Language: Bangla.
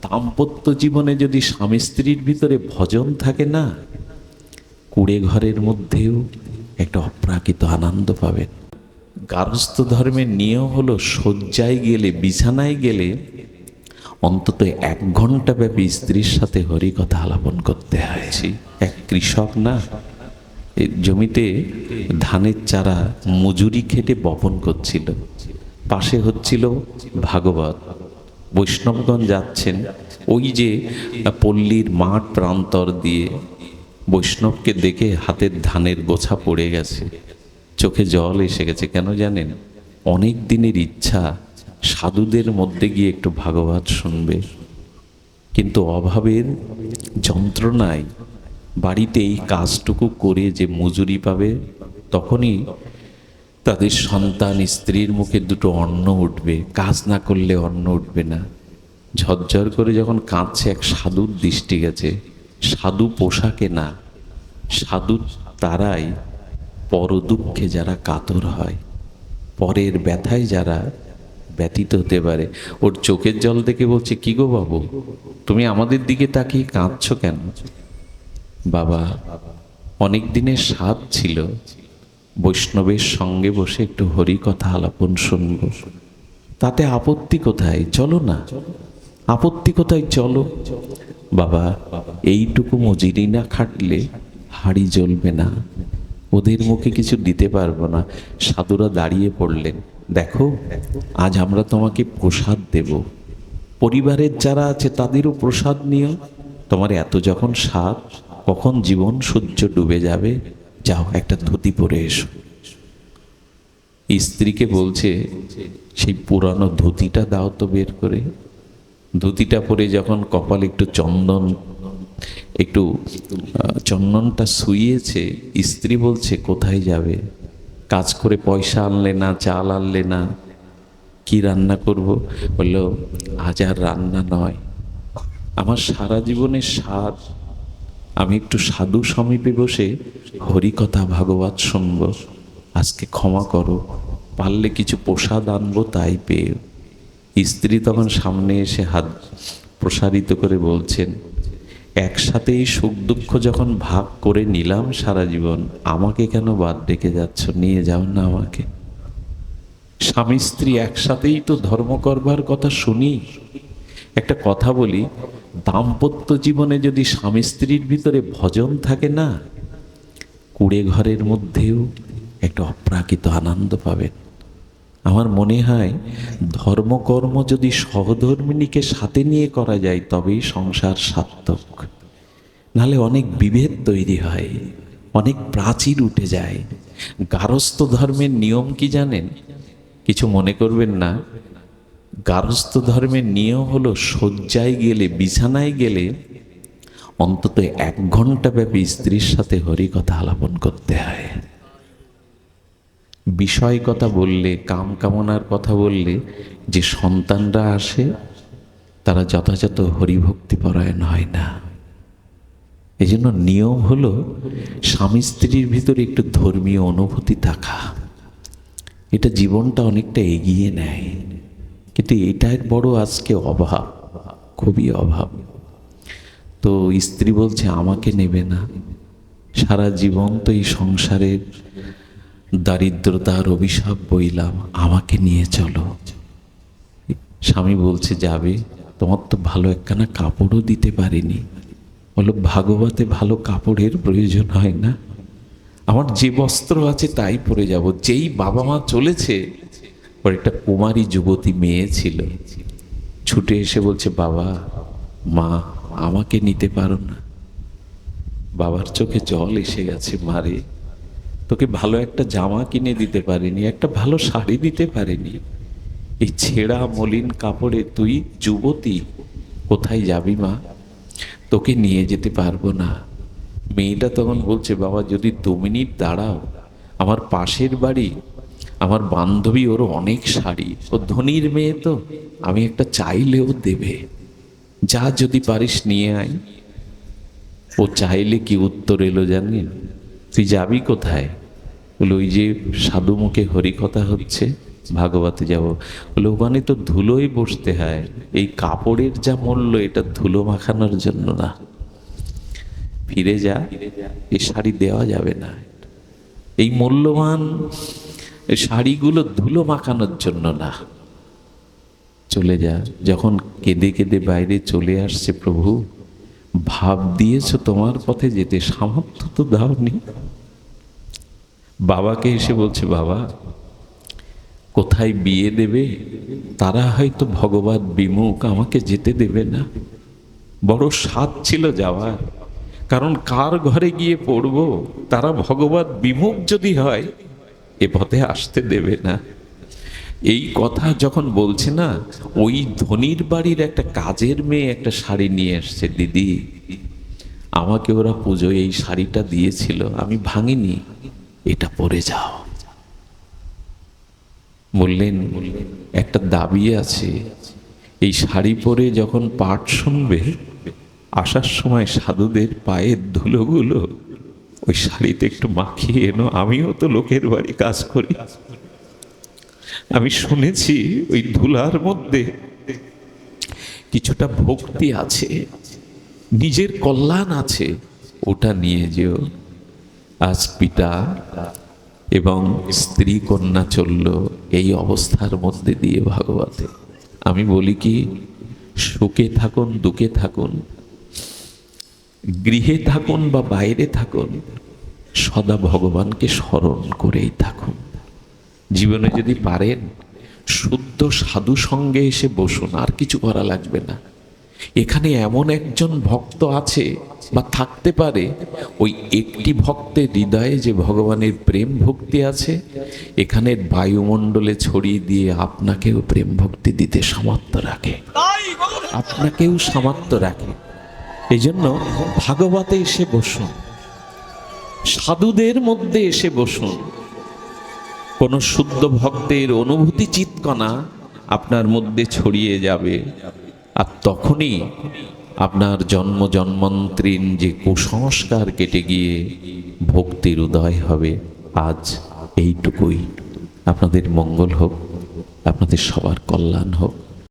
দাম্পত্য জীবনে যদি স্বামী স্ত্রীর ভিতরে ভজন থাকে না, কুড়ে ঘরের মধ্যেও একটা অপ্রাকৃত আনন্দ পাবেন। গার্হস্থ্য ধর্মের নিয়ম হলো শয্যায় গেলে, বিছানায় গেলে অন্তত 1 ঘন্টা ব্যাপী স্ত্রীর সাথে হরি কথা আলাপন করতে হয়। এক কৃষক না, এই জমিতে ধানের চারা মজুরি খেটে বপন করছিল, পাশে হচ্ছিল ভাগবত। বৈষ্ণবগণ যাচ্ছেন, ওই যে পল্লীর মাঠ প্রান্তর দিয়ে বৈষ্ণবকে দেখে হাতের ধানের গোছা পড়ে গেছে, চোখে জল এসে গেছে। কেন জানেন? অনেক দিনের ইচ্ছা সাধুদের মধ্যে গিয়ে একটু ভাগবত শুনবে, কিন্তু অভাবের যন্ত্রণায় বাড়িতে এই কাজটুকু করে যে মজুরি পাবে, তখনই তাদের সন্তান স্ত্রীর মুখে দুটো অন্ন উঠবে, কাজ না করলে অন্ন উঠবে না। ঝরঝর করে যখন কাঁদছে, এক সাধুর দৃষ্টি গেছে। সাধু পোশাকে না, সাধু তারাই পর দুঃখে যারা কাতর হয়, পরের ব্যথায় যারা ব্যতীত হতে পারে। ওর চোখের জল দেখে বলছে, কি গো বাবু, তুমি আমাদের দিকে তাকিয়ে কাঁদছো কেন? বাবা, অনেক দিনের স্বাদ ছিল বৈষ্ণবের সঙ্গে বসে একটু হরি কথা আলাপন শুনব, তাতে আপত্তি কোথায়? চলো না, আপত্তি কোথায়? চলো। বাবা, এইটুকু মজুরি না খাটলে হাড়ি জ্বলবে না, ওদের মুখে কিছু দিতে পারবো না। সাধুরা দাঁড়িয়ে পড়লেন, দেখো আজ আমরা তোমাকে প্রসাদ দেব, পরিবারের যারা আছে তাদেরও প্রসাদ নিও। তোমার এত যখন স্বাদ, কখন জীবন সূর্য ডুবে যাবে, যাও একটা ধুতি পরে এসো। স্ত্রীকে বলছে, সেই পুরানো ধুতিটা দাও তো বের করে। ধুতিটা পরে যখন কপালে একটু চন্দনটা শুইয়েছে, স্ত্রী বলছে, কোথায় যাবে? কাজ করে পয়সা আনলে না, চাল আনলে না, কি রান্না করব? বলল, আজ আর রান্না নয়, আমার সারা জীবনের স্বাদ, আমি একটু সাধু সমীপে বসে হরিকথা ভাগবত শুনব, আজকে ক্ষমা করো, পারলে কিছু প্রসাদ আনবো তাই পেয়ে। স্ত্রী তখন সামনে এসে হাত প্রসারিত করে বলছেন, একসাথেই সুখ দুঃখ যখন ভাগ করে নিলাম সারা জীবন, আমাকে কেন বাদ ডেকে যাচ্ছ? নিয়ে যাও না আমাকে। স্বামী স্ত্রী একসাথেই তো ধর্ম করবার কথা শুনি। একটা কথা বলি, দাম্পত্য জীবনে যদি স্বামী স্ত্রীর ভিতরে ভজন থাকে না, কুড়ে ঘরের মধ্যেও একটা অপ্রাকৃত আনন্দ পাবেন। আমার মনে হয় ধর্মকর্ম যদি সহধর্মিণীকে সাথে নিয়ে করা যায়, তবেই সংসার সার্থক। নাহলে অনেক বিভেদ তৈরি হয়, অনেক প্রাচীর উঠে যায়। গার্হস্থ্য ধর্মের নিয়ম কি জানেন? কিছু মনে করবেন না, গার্হস্থ্য ধর্মের নিয়ম হলো শয্যায় গেলে, বিছানায় গেলে অন্তত 1 ঘন্টা ব্যাপী স্ত্রীর সাথে হরি কথা আলাপন করতে হয়। বিষয় কথা বললে, কাম কামনার কথা বললে যে সন্তানরা আসে, তারা যথাযথ হরিভক্তি পরায়ণ হয় না। এই জন্য নিয়ম হলো স্বামী স্ত্রীর ভিতরে একটু ধর্মীয় অনুভূতি থাকা, এটা জীবনটা অনেকটা এগিয়ে নেয়। কিন্তু এটার বড় আজকে অভাব, খুবই অভাব। তো স্ত্রী বলছে, আমাকে নেবে না, সারা জীবন তো এই সংসারের দারিদ্রতার অভিশাপ বইলাম, আমাকে নিয়ে চলো। স্বামী বলছে, যাবে? তোমার তো ভালো একখানা কাপড়ও দিতে পারিনি। বলো, ভাগবতে ভালো কাপড়ের প্রয়োজন হয় না, আমার যে বস্ত্র আছে তাই পরে যাব। যেই বাবা মা চলেছে, ওর একটা কুমারী যুবতী মেয়ে ছিল, ছুটে এসে বলছে, বাবা মা আমাকে নিতে পারো না? বাবার চোখে জল এসে গেছে, মারে তোকে ভালো একটা জামা কিনে দিতে পারিনি, একটা ভালো শাড়ি দিতে পারিনি, এই ছেঁড়া মলিন কাপড়ে তুই যুবতী কোথায় যাবি মা? তোকে নিয়ে যেতে পারবো না। মেয়েটা তখন বলছে, বাবা যদি 2 মিনিট দাঁড়াও, আমার পাশের বাড়ি আমার বান্ধবী, ওর অনেক শাড়ি, ও ধনীর মেয়ে তো, আমি একটা চাইলেও দেবে, যা যদি পারিস নিয়ে আয়। ও চাইলে কি উত্তর এলো জানেন? তুই যাবি কোথায়? বলে, ওই যে সাধু মুখে হরিকথা হচ্ছে, ভাগবতে যাব। বলে ওখানে তো ধুলোই বসতে হয়, এই কাপড়ের যা মূল্য এটা ধুলো মাখানোর জন্য না, ফিরে যা, এই শাড়ি দেওয়া যাবে না, এই মূল্যবান শাড়িগুলো ধুলো মাখানোর জন্য না, চলে যা। যখন কেঁদে কেঁদে বাইরে চলে আসছে, প্রভু ভাব দিয়েছ তোমার পথে যেতে, সামর্থ্য তো দাওনি। বাবাকে এসে বলছে, বাবা কোথায় বিয়ে দেবে, তারা হয়তো ভগবত বিমুখ, আমাকে যেতে দেবে না। বড় স্বাদ ছিল যাওয়ার, কারণ কার ঘরে গিয়ে পড়বো, তারা ভগবত বিমুখ যদি হয় এ পথে আসতে দেবে না। এই কথা যখন বলছে না, ওই ধনির বাড়ির একটা কাজের মেয়ে একটা শাড়ি নিয়ে আসছে, দিদি আমাকে ওরা পুজোয় এই শাড়িটা দিয়েছিল, আমি ভাঙিনি, এটা পরে যাও। বললেন একটা দাবি আছে, এই শাড়ি পরে যখন পাঠ শুনবে, আসার সময় সাধুদের পায়ের ধুলোগুলো ওই শাড়িতে একটু মাখিয়ে এনো। আমিও তো লোকের বাড়ি কাজ করি, আমি শুনেছি ওই ধুলার মধ্যে কিছুটা ভক্তি আছে, নিজের কল্যাণ আছে, ওটা নিয়ে যেও। আজ পিতা এবং স্ত্রী কন্যা চলল এই অবস্থার মধ্যে দিয়ে ভাগবতে। আমি বলি কি, সুখে থাকুন দুঃখে থাকুন, গৃহে থাকুন বা বাইরে থাকুন, সদা ভগবানকে স্মরণ করেই থাকুন। জীবনে যদি পারেন শুদ্ধ সাধু সঙ্গে এসে বসুন, আর কিছু করা লাগবে না। এখানে এমন একজন ভক্ত আছে বা থাকতে পারে, ওই একটি ভক্তের হৃদয়ে যে ভগবানের প্রেম ভক্তি আছে, এখানে বায়ুমণ্ডলে ছড়িয়ে দিয়ে আপনাকেও প্রেম ভক্তি দিতে সামর্থ্য রাখে, আপনাকেও সামর্থ্য রাখে। এই জন্য ভাগবতে এসে বসুন, সাধুদের মধ্যে এসে বসুন। কোন শুদ্ধ ভক্তের অনুভূতি চিৎকণা আপনার মধ্যে ছড়িয়ে যাবে, আর তখনই আপনার জন্ম জন্মান্তরীণ যে কুসংস্কার কেটে গিয়ে ভক্তির উদয় হবে। আজ এইটুকুই। আপনাদের মঙ্গল হোক, আপনাদের সবার কল্যাণ হোক।